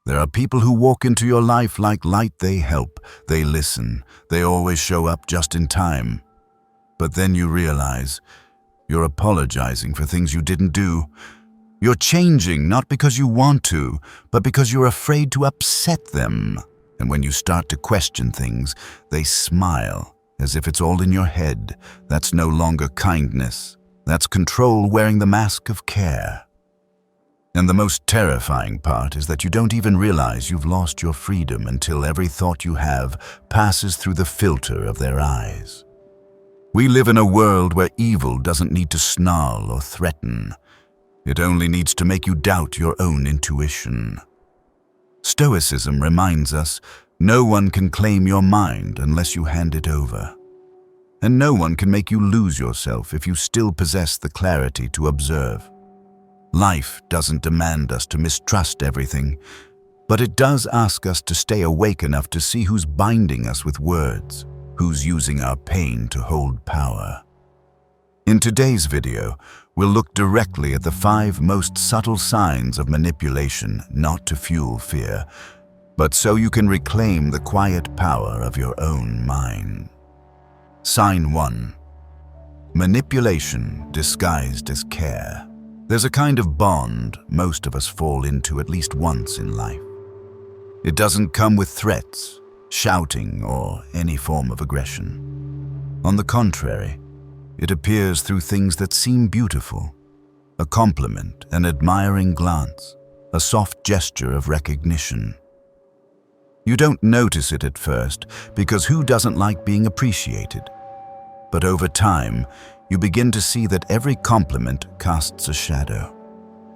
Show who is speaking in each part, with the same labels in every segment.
Speaker 1: There are people who walk into your life like light. They help, they listen, they always show up just in time. But then you realize you're apologizing for things you didn't do. You're changing not because you want to, but because you're afraid to upset them. And when you start to question things, they smile as if it's all in your head. That's no longer kindness. That's control wearing the mask of care. And the most terrifying part is that you don't even realize you've lost your freedom until every thought you have passes through the filter of their eyes. We live in a world where evil doesn't need to snarl or threaten. It only needs to make you doubt your own intuition. Stoicism reminds us no one can claim your mind unless you hand it over. And no one can make you lose yourself if you still possess the clarity to observe. Life doesn't demand us to mistrust everything, but it does ask us to stay awake enough to see who's binding us with words, who's using our pain to hold power. In today's video, we'll look directly at the 5 most subtle signs of manipulation, not to fuel fear, but so you can reclaim the quiet power of your own mind. Sign 1. Manipulation disguised as care. There's a kind of bond most of us fall into at least once in life. It doesn't come with threats, shouting, or any form of aggression. On the contrary, it appears through things that seem beautiful. A compliment, an admiring glance, a soft gesture of recognition. You don't notice it at first, because who doesn't like being appreciated? But over time, you begin to see that every compliment casts a shadow.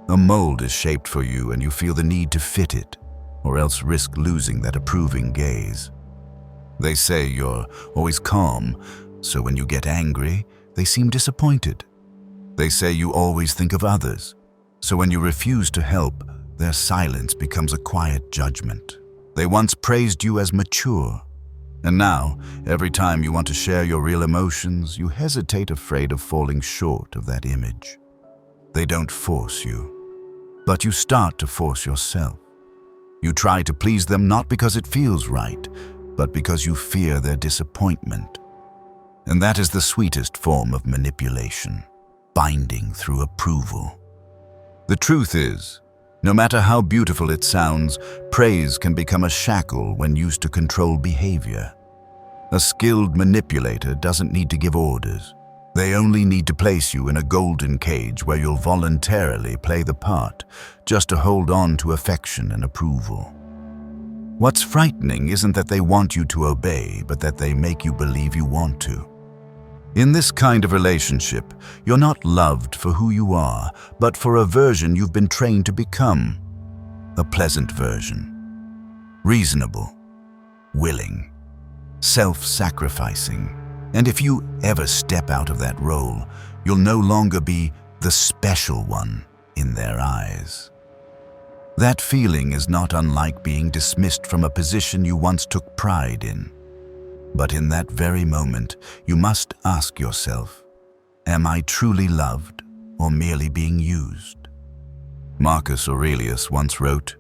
Speaker 1: A mold is shaped for you and you feel the need to fit it, or else risk losing that approving gaze. They say you're always calm, so when you get angry, they seem disappointed. They say you always think of others, so when you refuse to help, their silence becomes a quiet judgment. They once praised you as mature, and now, every time you want to share your real emotions, you hesitate, afraid of falling short of that image. They don't force you, but you start to force yourself. You try to please them not because it feels right, but because you fear their disappointment. And that is the sweetest form of manipulation, binding through approval. The truth is, no matter how beautiful it sounds, praise can become a shackle when used to control behavior. A skilled manipulator doesn't need to give orders. They only need to place you in a golden cage where you'll voluntarily play the part, just to hold on to affection and approval. What's frightening isn't that they want you to obey, but that they make you believe you want to. In this kind of relationship, you're not loved for who you are, but for a version you've been trained to become. A pleasant version. Reasonable. Willing. Self-sacrificing. And if you ever step out of that role, you'll no longer be the special one in their eyes. That feeling is not unlike being dismissed from a position you once took pride in. But in that very moment, you must ask yourself, am I truly loved or merely being used? Marcus Aurelius once wrote,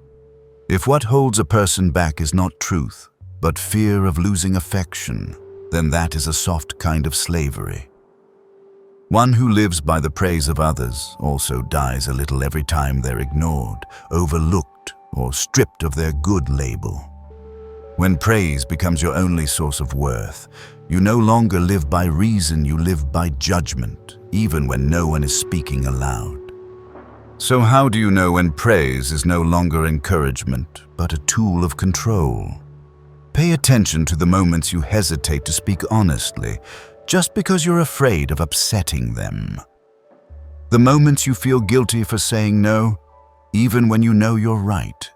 Speaker 1: "If what holds a person back is not truth, but fear of losing affection, then that is a soft kind of slavery." One who lives by the praise of others also dies a little every time they're ignored, overlooked, or stripped of their good label. When praise becomes your only source of worth, you no longer live by reason, you live by judgment, even when no one is speaking aloud. So how do you know when praise is no longer encouragement, but a tool of control? Pay attention to the moments you hesitate to speak honestly, just because you're afraid of upsetting them. The moments you feel guilty for saying no, even when you know you're right.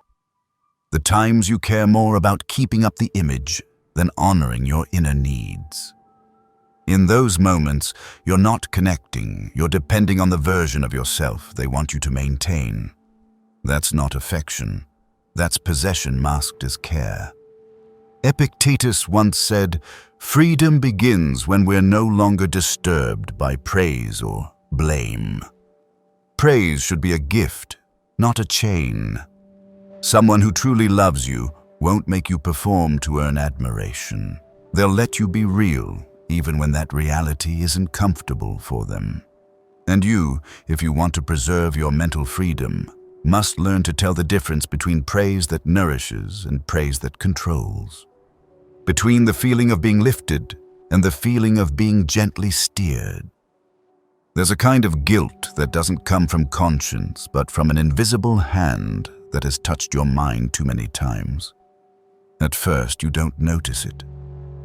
Speaker 1: The times you care more about keeping up the image than honoring your inner needs. In those moments, you're not connecting, you're depending on the version of yourself they want you to maintain. That's not affection, that's possession masked as care. Epictetus once said, "Freedom begins when we're no longer disturbed by praise or blame." Praise should be a gift, not a chain. Someone who truly loves you won't make you perform to earn admiration. They'll let you be real, even when that reality isn't comfortable for them. And you, if you want to preserve your mental freedom, must learn to tell the difference between praise that nourishes and praise that controls. Between the feeling of being lifted and the feeling of being gently steered. There's a kind of guilt that doesn't come from conscience, but from an invisible hand that has touched your mind too many times. At first, you don't notice it.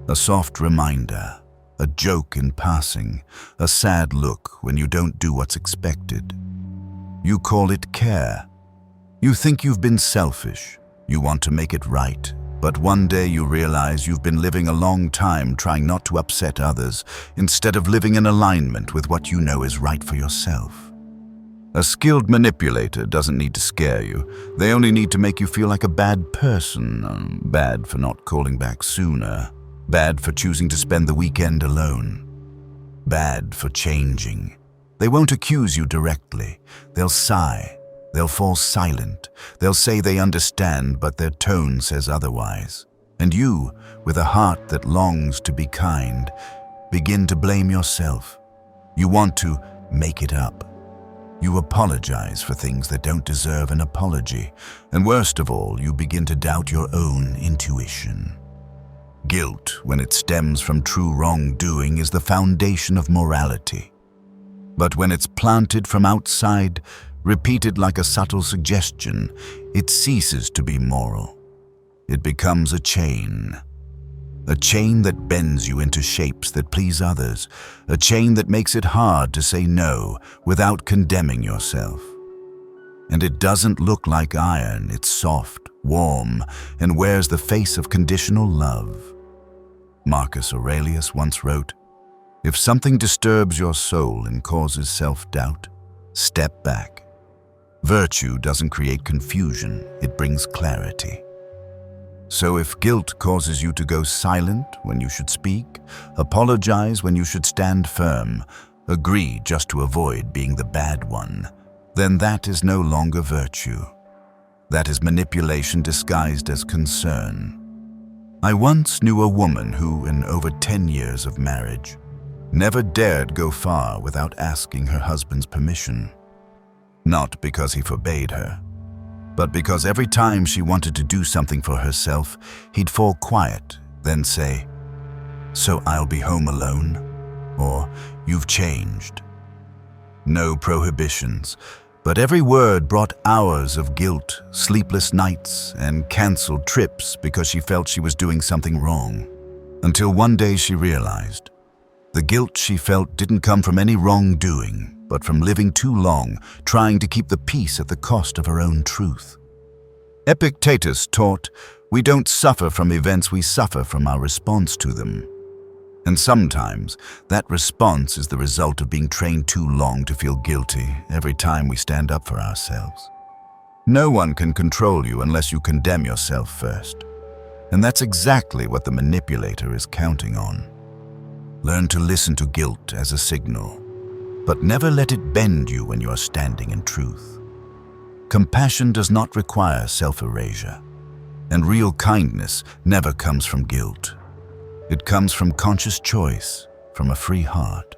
Speaker 1: A soft reminder, a joke in passing, a sad look when you don't do what's expected. You call it care. You think you've been selfish. You want to make it right. But one day you realize you've been living a long time trying not to upset others, instead of living in alignment with what you know is right for yourself. A skilled manipulator doesn't need to scare you. They only need to make you feel like a bad person, bad for not calling back sooner, bad for choosing to spend the weekend alone, bad for changing. They won't accuse you directly. They'll sigh. They'll fall silent. They'll say they understand, but their tone says otherwise. And you, with a heart that longs to be kind, begin to blame yourself. You want to make it up. You apologize for things that don't deserve an apology. And worst of all, you begin to doubt your own intuition. Guilt, when it stems from true wrongdoing, is the foundation of morality. But when it's planted from outside, repeated like a subtle suggestion, it ceases to be moral. It becomes a chain that bends you into shapes that please others, a chain that makes it hard to say no without condemning yourself. And it doesn't look like iron, it's soft, warm, and wears the face of conditional love. Marcus Aurelius once wrote, "If something disturbs your soul and causes self-doubt, step back. Virtue doesn't create confusion, it brings clarity." So if guilt causes you to go silent when you should speak, apologize when you should stand firm, agree just to avoid being the bad one, then that is no longer virtue. That is manipulation disguised as concern. I once knew a woman who, in over 10 years of marriage, never dared go far without asking her husband's permission. Not because he forbade her, but because every time she wanted to do something for herself, he'd fall quiet, then say, "So I'll be home alone?" or "You've changed." No prohibitions, but every word brought hours of guilt, sleepless nights, and canceled trips because she felt she was doing something wrong. Until one day she realized the guilt she felt didn't come from any wrongdoing, but from living too long, trying to keep the peace at the cost of her own truth. Epictetus taught, we don't suffer from events, we suffer from our response to them. And sometimes, that response is the result of being trained too long to feel guilty every time we stand up for ourselves. No one can control you unless you condemn yourself first. And that's exactly what the manipulator is counting on. Learn to listen to guilt as a signal, but never let it bend you when you are standing in truth. Compassion does not require self-erasure, and real kindness never comes from guilt. It comes from conscious choice, from a free heart.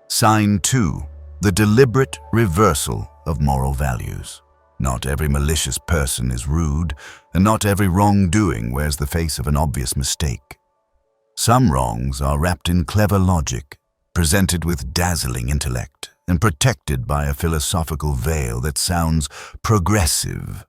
Speaker 1: Sign 2, the deliberate reversal of moral values. Not every malicious person is rude, and not every wrongdoing wears the face of an obvious mistake. Some wrongs are wrapped in clever logic, presented with dazzling intellect, and protected by a philosophical veil that sounds progressive.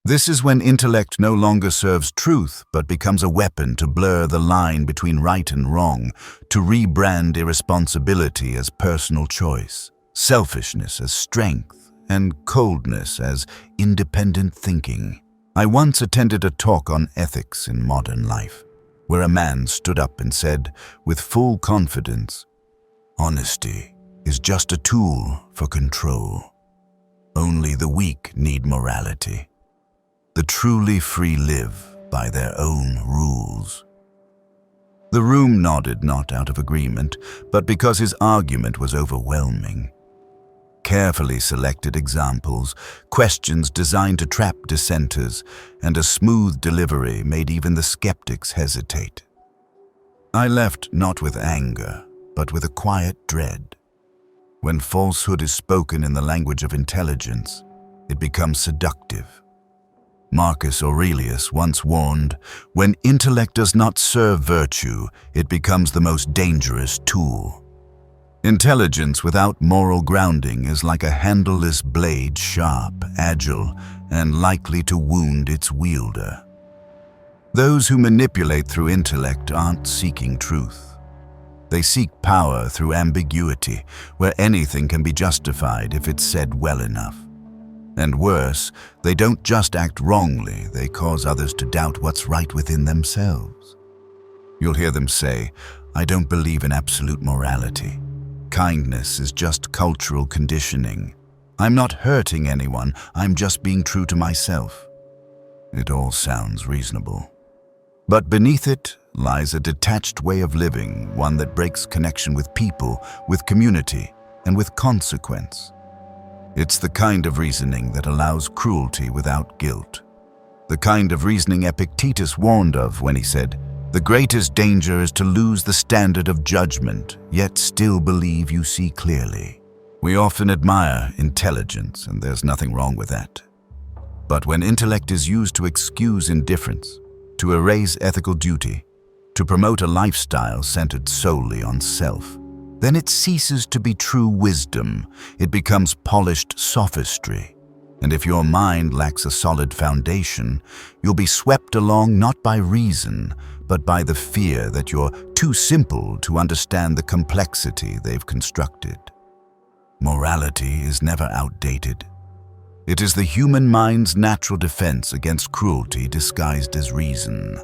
Speaker 1: This is when intellect no longer serves truth, but becomes a weapon to blur the line between right and wrong, to rebrand irresponsibility as personal choice, selfishness as strength, and coldness as independent thinking. I once attended a talk on ethics in modern life, where a man stood up and said, with full confidence, "Honesty is just a tool for control. Only the weak need morality. The truly free live by their own rules." The room nodded, not out of agreement, but because his argument was overwhelming. carefully selected examples, questions designed to trap dissenters, and a smooth delivery made even the skeptics hesitate. I left not with anger, but with a quiet dread. When falsehood is spoken in the language of intelligence, it becomes seductive. Marcus Aurelius once warned, when intellect does not serve virtue, it becomes the most dangerous tool. Intelligence without moral grounding is like a handleless blade, sharp, agile, and likely to wound its wielder. Those who manipulate through intellect aren't seeking truth. They seek power through ambiguity, where anything can be justified if it's said well enough. And worse, they don't just act wrongly, they cause others to doubt what's right within themselves. You'll hear them say, "I don't believe in absolute morality. Kindness is just cultural conditioning. I'm not hurting anyone, I'm just being true to myself." It all sounds reasonable. But beneath it lies a detached way of living, one that breaks connection with people, with community, and with consequence. It's the kind of reasoning that allows cruelty without guilt. The kind of reasoning Epictetus warned of when he said, "The greatest danger is to lose the standard of judgment, yet still believe you see clearly." We often admire intelligence, and there's nothing wrong with that. But when intellect is used to excuse indifference, to erase ethical duty, to promote a lifestyle centered solely on self, then it ceases to be true wisdom. It becomes polished sophistry. And if your mind lacks a solid foundation, you'll be swept along not by reason, but by the fear that you're too simple to understand the complexity they've constructed. Morality is never outdated. It is the human mind's natural defense against cruelty disguised as reason.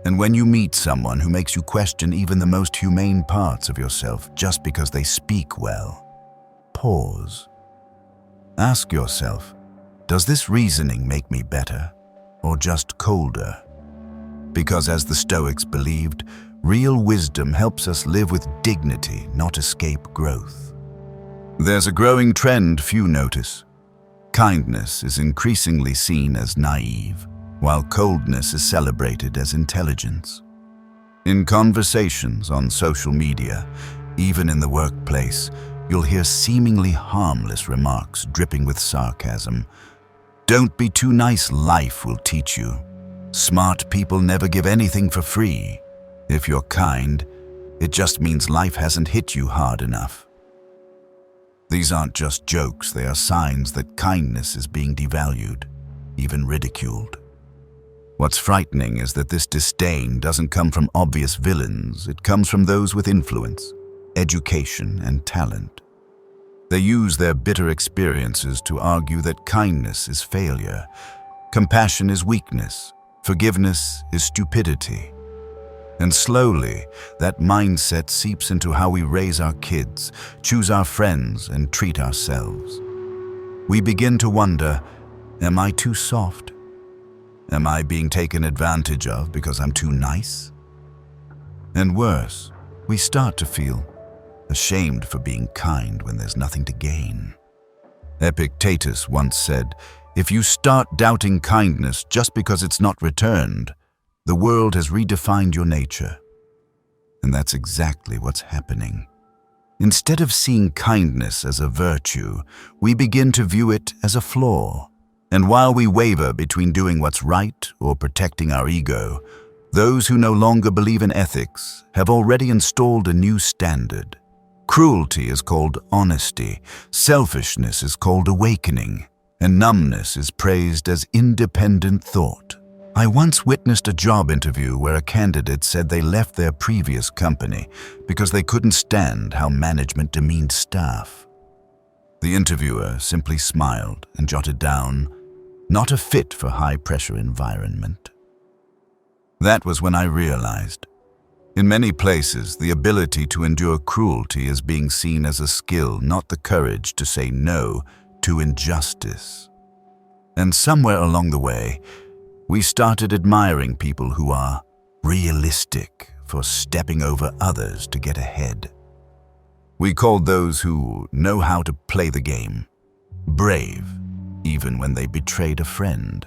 Speaker 1: And when you meet someone who makes you question even the most humane parts of yourself just because they speak well, pause. Ask yourself, does this reasoning make me better or just colder? Because as the Stoics believed, real wisdom helps us live with dignity, not escape growth. There's a growing trend few notice. Kindness is increasingly seen as naive, while coldness is celebrated as intelligence. In conversations on social media, even in the workplace, you'll hear seemingly harmless remarks dripping with sarcasm. "Don't be too nice, life will teach you." "Smart people never give anything for free." "If you're kind, it just means life hasn't hit you hard enough." These aren't just jokes, they are signs that kindness is being devalued, even ridiculed. What's frightening is that this disdain doesn't come from obvious villains, it comes from those with influence, education, and talent. They use their bitter experiences to argue that kindness is failure, compassion is weakness, forgiveness is stupidity. And slowly, that mindset seeps into how we raise our kids, choose our friends, and treat ourselves. We begin to wonder, am I too soft? Am I being taken advantage of because I'm too nice? And worse, we start to feel ashamed for being kind when there's nothing to gain. Epictetus once said, "If you start doubting kindness just because it's not returned, the world has redefined your nature." And that's exactly what's happening. Instead of seeing kindness as a virtue, we begin to view it as a flaw. And while we waver between doing what's right or protecting our ego, those who no longer believe in ethics have already installed a new standard. Cruelty is called honesty, selfishness is called awakening, and numbness is praised as independent thought. I once witnessed a job interview where a candidate said they left their previous company because they couldn't stand how management demeaned staff. The interviewer simply smiled and jotted down, "Not a fit for high-pressure environment." That was when I realized, in many places, the ability to endure cruelty is being seen as a skill, not the courage to say no to injustice. And somewhere along the way, we started admiring people who are realistic for stepping over others to get ahead. We called those who know how to play the game brave, even when they betrayed a friend.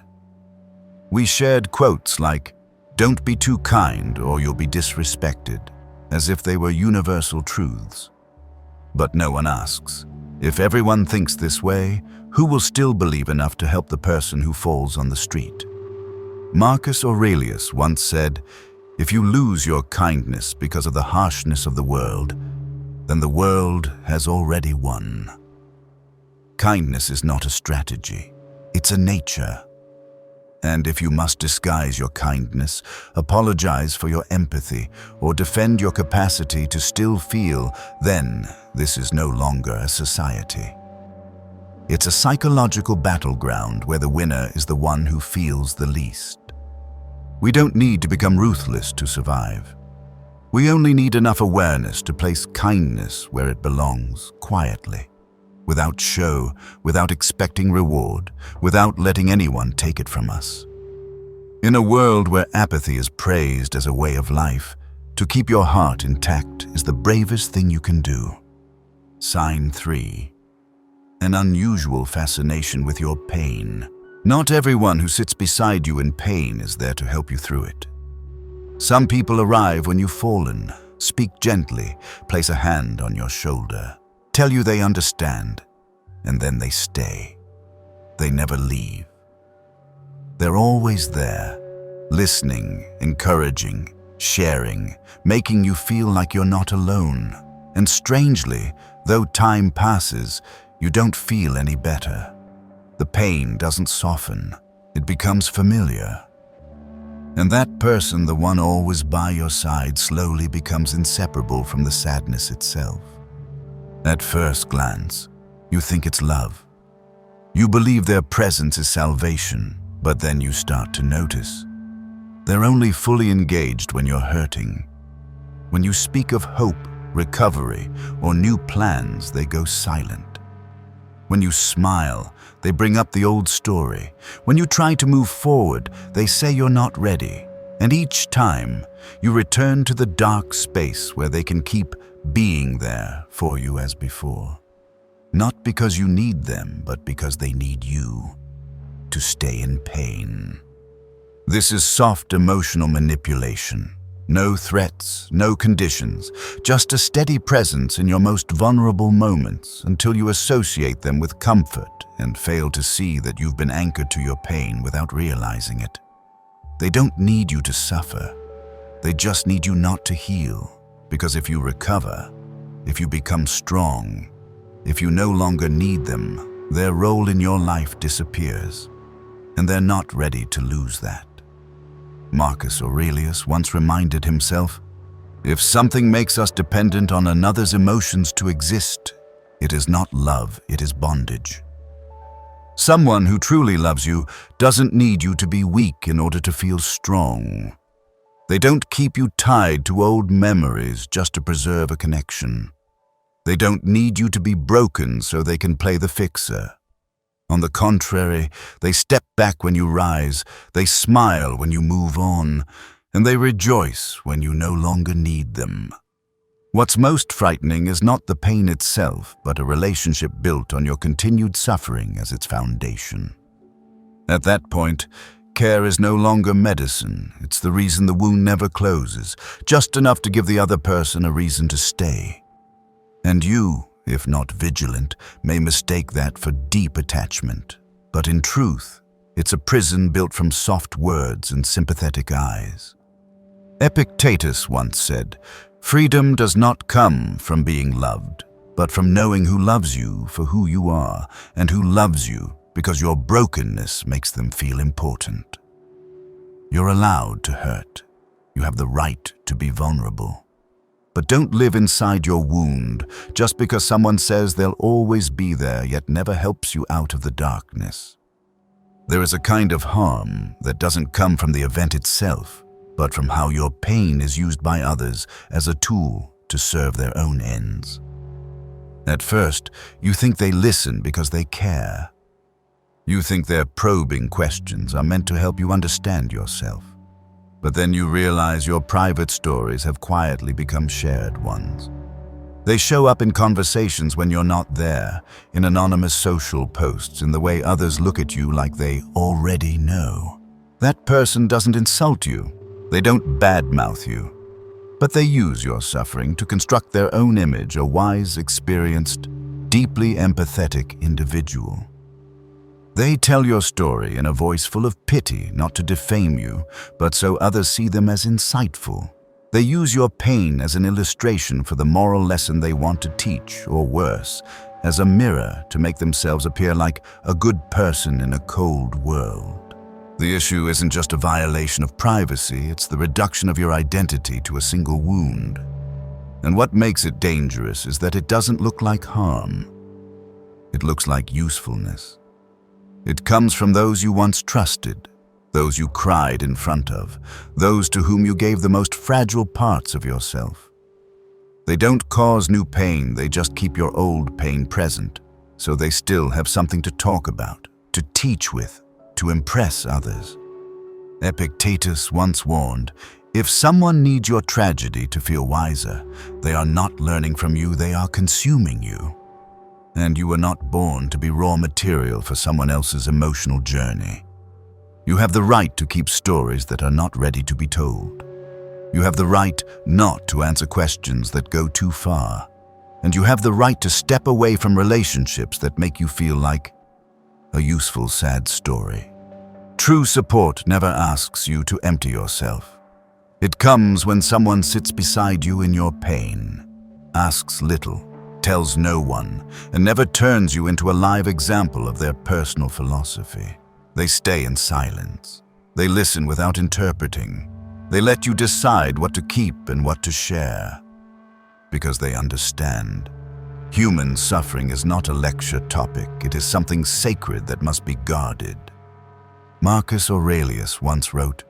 Speaker 1: We shared quotes like, "Don't be too kind or you'll be disrespected," as if they were universal truths. But no one asks, if everyone thinks this way, who will still believe enough to help the person who falls on the street? Marcus Aurelius once said, "If you lose your kindness because of the harshness of the world, then the world has already won." Kindness is not a strategy, it's a nature. And if you must disguise your kindness, apologize for your empathy, or defend your capacity to still feel, then this is no longer a society. It's a psychological battleground where the winner is the one who feels the least. We don't need to become ruthless to survive. We only need enough awareness to place kindness where it belongs, quietly, without show, without expecting reward, without letting anyone take it from us. In a world where apathy is praised as a way of life, to keep your heart intact is the bravest thing you can do. Sign 3. An unusual fascination with your pain. Not everyone who sits beside you in pain is there to help you through it. Some people arrive when you've fallen, speak gently, place a hand on your shoulder, tell you they understand, and then they stay. They never leave. They're always there, listening, encouraging, sharing, making you feel like you're not alone. And strangely, though time passes, you don't feel any better. The pain doesn't soften, it becomes familiar. And that person, the one always by your side, slowly becomes inseparable from the sadness itself. At first glance, you think it's love. You believe their presence is salvation, but then you start to notice. They're only fully engaged when you're hurting. When you speak of hope, recovery, or new plans, they go silent. When you smile, they bring up the old story. When you try to move forward, they say you're not ready. And each time, you return to the dark space where they can keep being there for you as before. Not because you need them, but because they need you to stay in pain. This is soft emotional manipulation. No threats, no conditions, just a steady presence in your most vulnerable moments until you associate them with comfort and fail to see that you've been anchored to your pain without realizing it. They don't need you to suffer. They just need you not to heal. Because if you recover, if you become strong, if you no longer need them, their role in your life disappears. And they're not ready to lose that. Marcus Aurelius once reminded himself, "If something makes us dependent on another's emotions to exist, it is not love, it is bondage." Someone who truly loves you doesn't need you to be weak in order to feel strong. They don't keep you tied to old memories just to preserve a connection. They don't need you to be broken so they can play the fixer. On the contrary, they step back when you rise, they smile when you move on, and they rejoice when you no longer need them. What's most frightening is not the pain itself, but a relationship built on your continued suffering as its foundation. At that point, care is no longer medicine. It's the reason the wound never closes, just enough to give the other person a reason to stay. And you, if not vigilant, may mistake that for deep attachment. But in truth, it's a prison built from soft words and sympathetic eyes. Epictetus once said, "Freedom does not come from being loved, but from knowing who loves you for who you are, and who loves you because your brokenness makes them feel important." You're allowed to hurt. You have the right to be vulnerable. But don't live inside your wound just because someone says they'll always be there yet never helps you out of the darkness. There is a kind of harm that doesn't come from the event itself, but from how your pain is used by others as a tool to serve their own ends. At first, you think they listen because they care. You think their probing questions are meant to help you understand yourself. But then you realize your private stories have quietly become shared ones. They show up in conversations when you're not there, in anonymous social posts, in the way others look at you like they already know. That person doesn't insult you. They don't badmouth you. But they use your suffering to construct their own image, a wise, experienced, deeply empathetic individual. They tell your story in a voice full of pity, not to defame you, but so others see them as insightful. They use your pain as an illustration for the moral lesson they want to teach, or worse, as a mirror to make themselves appear like a good person in a cold world. The issue isn't just a violation of privacy, it's the reduction of your identity to a single wound. And what makes it dangerous is that it doesn't look like harm. It looks like usefulness. It comes from those you once trusted, those you cried in front of, those to whom you gave the most fragile parts of yourself. They don't cause new pain, they just keep your old pain present, so they still have something to talk about, to teach with, to impress others. Epictetus once warned, if someone needs your tragedy to feel wiser, they are not learning from you, they are consuming you. And you were not born to be raw material for someone else's emotional journey. You have the right to keep stories that are not ready to be told. You have the right not to answer questions that go too far. And you have the right to step away from relationships that make you feel like a useful, sad story. True support never asks you to empty yourself. It comes when someone sits beside you in your pain, asks little, tells no one, and never turns you into a live example of their personal philosophy. They stay in silence. They listen without interpreting. They let you decide what to keep and what to share. Because they understand. Human suffering is not a lecture topic. It is something sacred that must be guarded. Marcus Aurelius once wrote,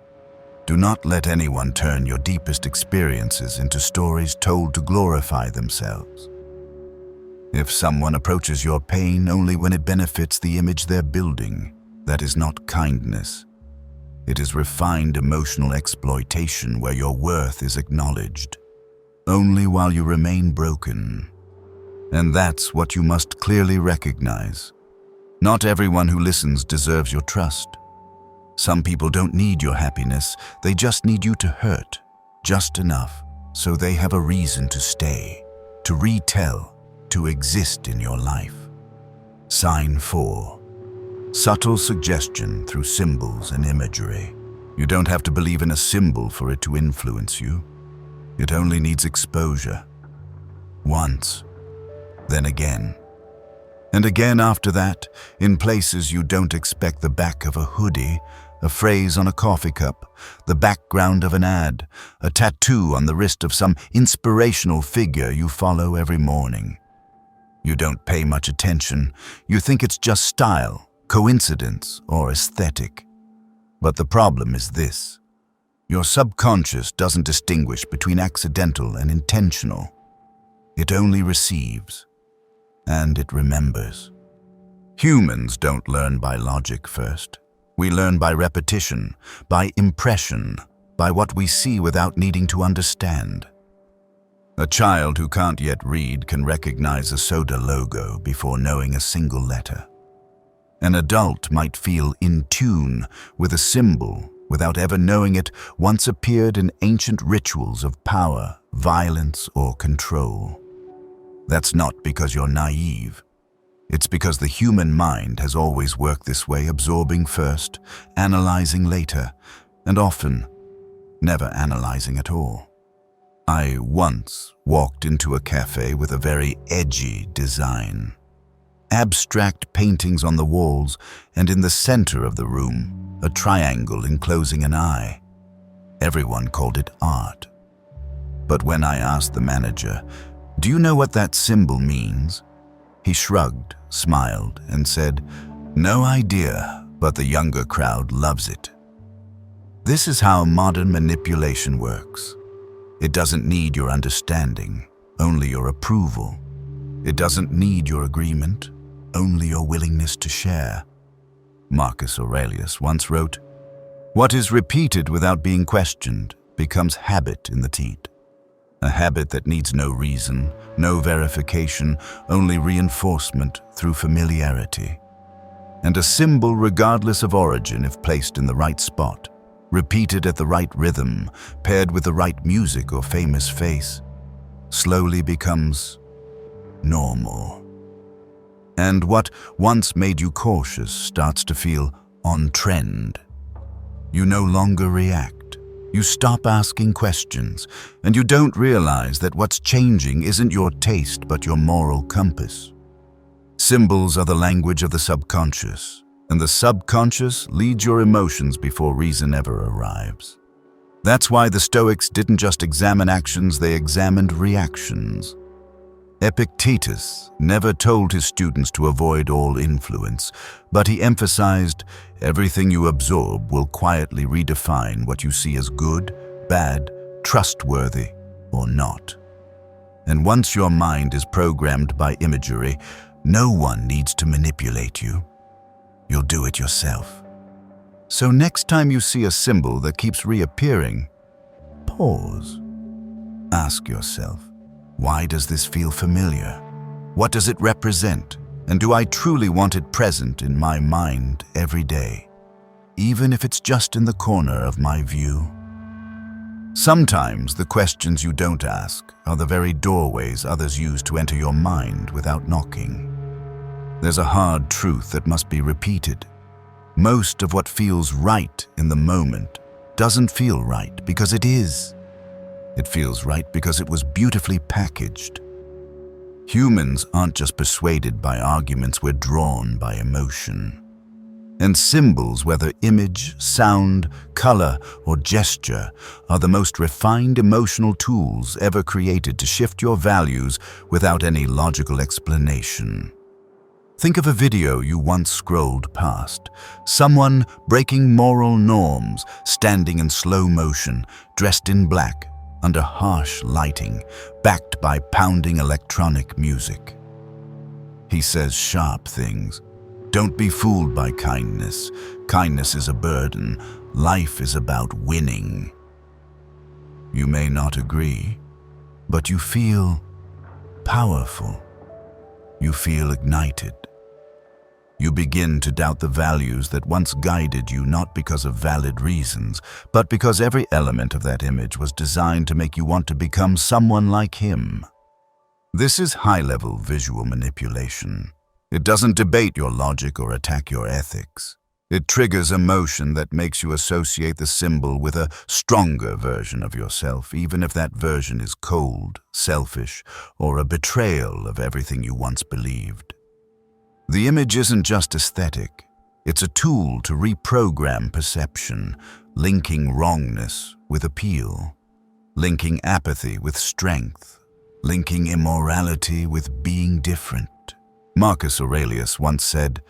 Speaker 1: "Do not let anyone turn your deepest experiences into stories told to glorify themselves." If someone approaches your pain only when it benefits the image they're building, that is not kindness. It is refined emotional exploitation where your worth is acknowledged, only while you remain broken. And that's what you must clearly recognize. Not everyone who listens deserves your trust. Some people don't need your happiness, they just need you to hurt, just enough, so they have a reason to stay, to retell, to exist in your life. Sign 4. Subtle suggestion through symbols and imagery. You don't have to believe in a symbol for it to influence you. It only needs exposure. Once, then again. And again after that, in places you don't expect: the back of a hoodie, a phrase on a coffee cup, the background of an ad, a tattoo on the wrist of some inspirational figure you follow every morning. You don't pay much attention. You think it's just style, coincidence, or aesthetic. But the problem is this: your subconscious doesn't distinguish between accidental and intentional. It only receives, and it remembers. Humans don't learn by logic first. We learn by repetition, by impression, by what we see without needing to understand. A child who can't yet read can recognize a soda logo before knowing a single letter. An adult might feel in tune with a symbol without ever knowing it once appeared in ancient rituals of power, violence, or control. That's not because you're naive. It's because the human mind has always worked this way, absorbing first, analyzing later, and often never analyzing at all. I once walked into a cafe with a very edgy design. Abstract paintings on the walls, and in the center of the room, a triangle enclosing an eye. Everyone called it art. But when I asked the manager, "Do you know what that symbol means?" he shrugged, smiled, and said, "No idea, but the younger crowd loves it." This is how modern manipulation works. It doesn't need your understanding, only your approval. It doesn't need your agreement, only your willingness to share. Marcus Aurelius once wrote, "What is repeated without being questioned becomes habit in the teeth." a habit that needs no reason, no verification, only reinforcement through familiarity. And a symbol regardless of origin if placed in the right spot, repeated at the right rhythm, paired with the right music or famous face, slowly becomes normal. And what once made you cautious starts to feel on trend. You no longer react. You stop asking questions, and you don't realize that what's changing isn't your taste but your moral compass. Symbols are the language of the subconscious, and the subconscious leads your emotions before reason ever arrives. That's why the Stoics didn't just examine actions, they examined reactions. Epictetus never told his students to avoid all influence, but he emphasized, everything you absorb will quietly redefine what you see as good, bad, trustworthy, or not. And once your mind is programmed by imagery, no one needs to manipulate you. You'll do it yourself. So next time you see a symbol that keeps reappearing, pause. Ask yourself, why does this feel familiar? What does it represent? And do I truly want it present in my mind every day, even if it's just in the corner of my view? Sometimes the questions you don't ask are the very doorways others use to enter your mind without knocking. There's a hard truth that must be repeated. Most of what feels right in the moment doesn't feel right because it is. It feels right because it was beautifully packaged. Humans aren't just persuaded by arguments, we're drawn by emotion. And symbols, whether image, sound, color, or gesture, are the most refined emotional tools ever created to shift your values without any logical explanation. Think of a video you once scrolled past. Someone breaking moral norms, standing in slow motion, dressed in black, under harsh lighting, backed by pounding electronic music. He says sharp things. Don't be fooled by kindness. Kindness is a burden. Life is about winning. You may not agree, but you feel powerful. You feel ignited. You begin to doubt the values that once guided you, not because of valid reasons, but because every element of that image was designed to make you want to become someone like him. This is high-level visual manipulation. It doesn't debate your logic or attack your ethics. It triggers emotion that makes you associate the symbol with a stronger version of yourself, even if that version is cold, selfish, or a betrayal of everything you once believed. The image isn't just aesthetic. It's a tool to reprogram perception, linking wrongness with appeal, linking apathy with strength, linking immorality with being different. Marcus Aurelius once said,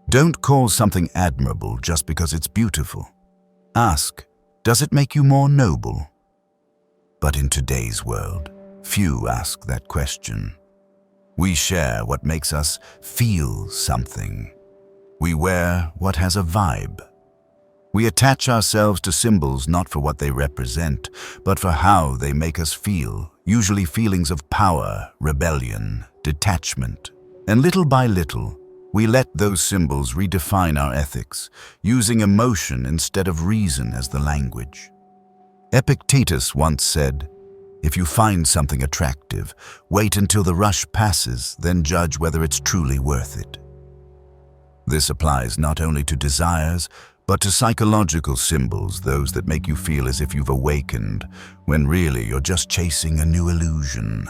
Speaker 1: "Don't call something admirable just because it's beautiful. Ask, does it make you more noble?" But in today's world, few ask that question. We share what makes us feel something. We wear what has a vibe. We attach ourselves to symbols not for what they represent, but for how they make us feel, usually feelings of power, rebellion, detachment. And little by little, we let those symbols redefine our ethics, using emotion instead of reason as the language. Epictetus once said, "If you find something attractive, wait until the rush passes, then judge whether it's truly worth it." This applies not only to desires, but to psychological symbols, those that make you feel as if you've awakened, when really you're just chasing a new illusion.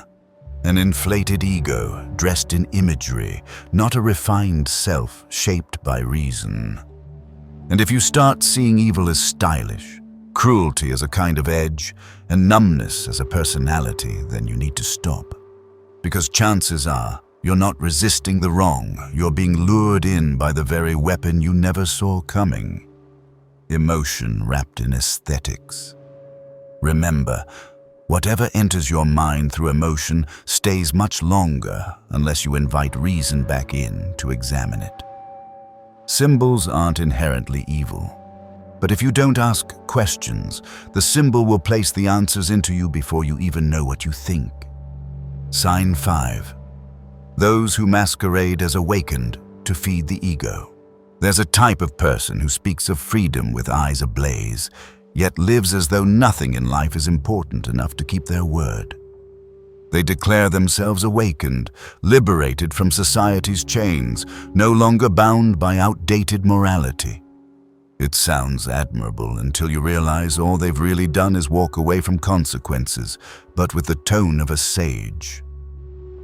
Speaker 1: An inflated ego, dressed in imagery, not a refined self shaped by reason. And if you start seeing evil as stylish, cruelty as a kind of edge, and numbness as a personality, then you need to stop. Because chances are, you're not resisting the wrong, you're being lured in by the very weapon you never saw coming. Emotion wrapped in aesthetics. Remember, whatever enters your mind through emotion stays much longer unless you invite reason back in to examine it. Symbols aren't inherently evil. But if you don't ask questions, the symbol will place the answers into you before you even know what you think. Sign 5. Those who masquerade as awakened to feed the ego. There's a type of person who speaks of freedom with eyes ablaze, yet lives as though nothing in life is important enough to keep their word. They declare themselves awakened, liberated from society's chains, no longer bound by outdated morality. It sounds admirable until you realize all they've really done is walk away from consequences, but with the tone of a sage.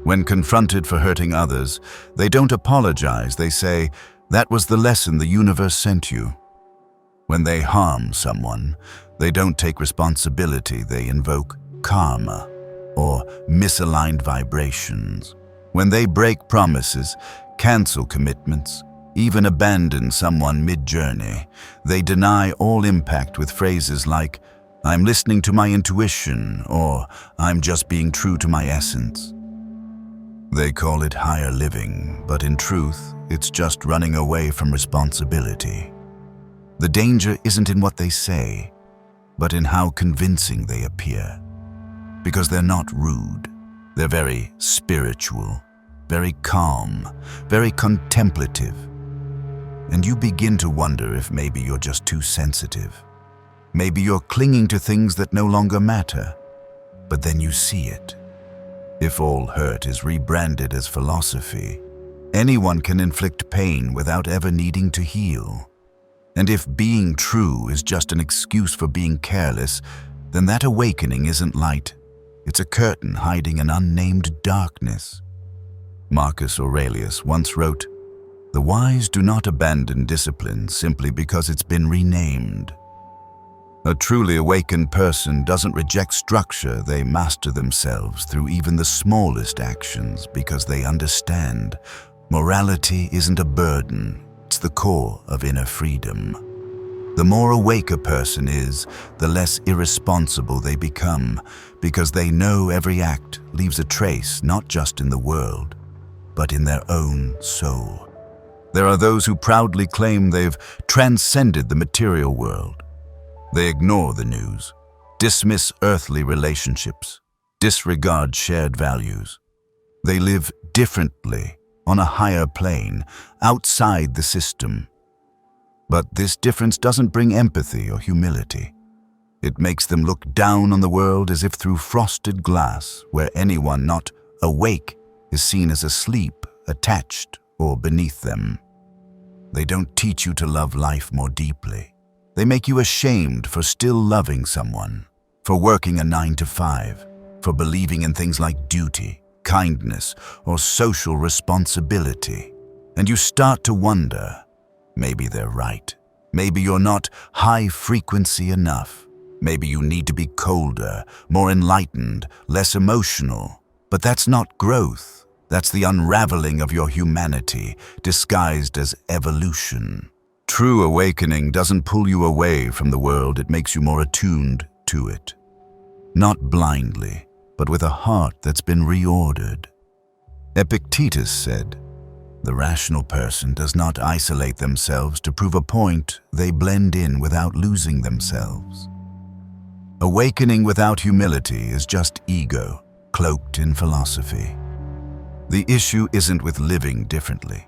Speaker 1: When confronted for hurting others, they don't apologize. They say, "That was the lesson the universe sent you." When they harm someone, they don't take responsibility. They invoke karma or misaligned vibrations. When they break promises, cancel commitments, even abandon someone mid-journey, they deny all impact with phrases like, "I'm listening to my intuition," or "I'm just being true to my essence." They call it higher living, but in truth, it's just running away from responsibility. The danger isn't in what they say, but in how convincing they appear. Because they're not rude. They're very spiritual, very calm, very contemplative. And you begin to wonder if maybe you're just too sensitive. Maybe you're clinging to things that no longer matter. But then you see it. If all hurt is rebranded as philosophy, anyone can inflict pain without ever needing to heal. And if being true is just an excuse for being careless, then that awakening isn't light. It's a curtain hiding an unnamed darkness. Marcus Aurelius once wrote, "The wise do not abandon discipline simply because it's been renamed." A truly awakened person doesn't reject structure. They master themselves through even the smallest actions because they understand morality isn't a burden. It's the core of inner freedom. The more awake a person is, the less irresponsible they become, because they know every act leaves a trace not just in the world, but in their own soul. There are those who proudly claim they've transcended the material world. They ignore the news, dismiss earthly relationships, disregard shared values. They live differently, on a higher plane, outside the system. But this difference doesn't bring empathy or humility. It makes them look down on the world as if through frosted glass, where anyone not awake is seen as asleep, attached, or beneath them. They don't teach you to love life more deeply. They make you ashamed for still loving someone, for working a 9 to 5, for believing in things like duty, kindness, or social responsibility. And you start to wonder, maybe they're right. Maybe you're not high frequency enough. Maybe you need to be colder, more enlightened, less emotional. But that's not growth. That's the unraveling of your humanity, disguised as evolution. True awakening doesn't pull you away from the world, it makes you more attuned to it. Not blindly, but with a heart that's been reordered. Epictetus said, "The rational person does not isolate themselves to prove a point, they blend in without losing themselves." Awakening without humility is just ego, cloaked in philosophy. The issue isn't with living differently.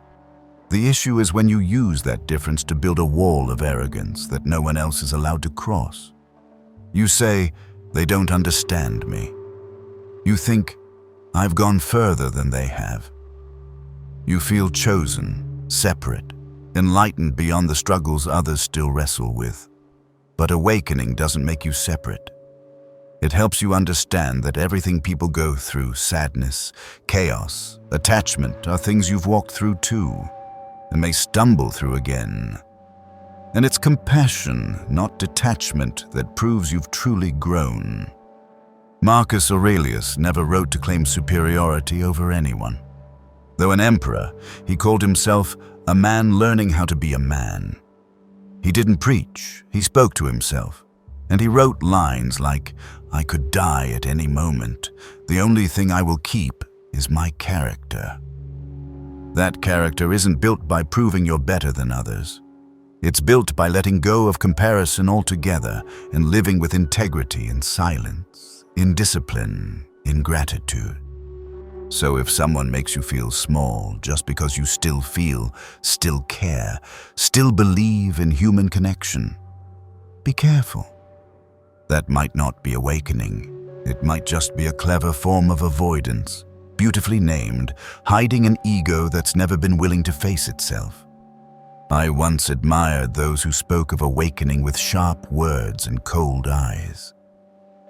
Speaker 1: The issue is when you use that difference to build a wall of arrogance that no one else is allowed to cross. You say, "They don't understand me." You think, "I've gone further than they have." You feel chosen, separate, enlightened beyond the struggles others still wrestle with. But awakening doesn't make you separate. It helps you understand that everything people go through, sadness, chaos, attachment, are things you've walked through too, and may stumble through again. And it's compassion, not detachment, that proves you've truly grown. Marcus Aurelius never wrote to claim superiority over anyone. Though an emperor, he called himself a man learning how to be a man. He didn't preach, he spoke to himself. And he wrote lines like, "I could die at any moment. The only thing I will keep is my character." That character isn't built by proving you're better than others. It's built by letting go of comparison altogether and living with integrity in silence, in discipline, in gratitude. So if someone makes you feel small just because you still feel, still care, still believe in human connection, be careful. That might not be awakening. It might just be a clever form of avoidance, beautifully named, hiding an ego that's never been willing to face itself. I once admired those who spoke of awakening with sharp words and cold eyes.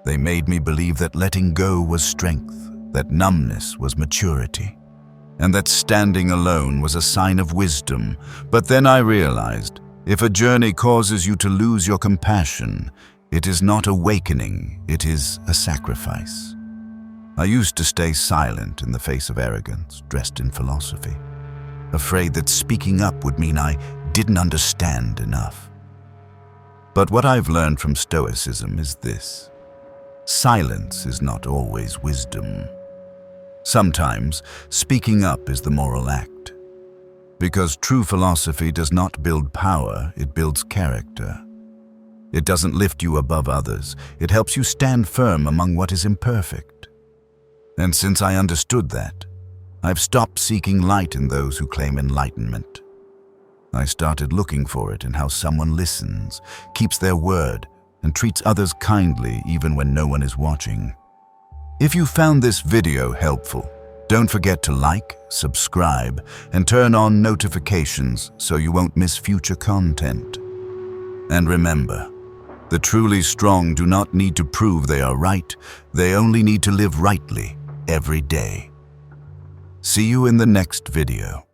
Speaker 1: They made me believe that letting go was strength, that numbness was maturity, and that standing alone was a sign of wisdom. But then I realized, if a journey causes you to lose your compassion, it is not awakening, it is a sacrifice. I used to stay silent in the face of arrogance, dressed in philosophy, afraid that speaking up would mean I didn't understand enough. But what I've learned from Stoicism is this: silence is not always wisdom. Sometimes speaking up is the moral act. Because true philosophy does not build power, it builds character. It doesn't lift you above others, it helps you stand firm among what is imperfect. And since I understood that, I've stopped seeking light in those who claim enlightenment. I started looking for it in how someone listens, keeps their word, and treats others kindly even when no one is watching. If you found this video helpful, don't forget to like, subscribe, and turn on notifications so you won't miss future content. And remember, the truly strong do not need to prove they are right, they only need to live rightly every day. See you in the next video.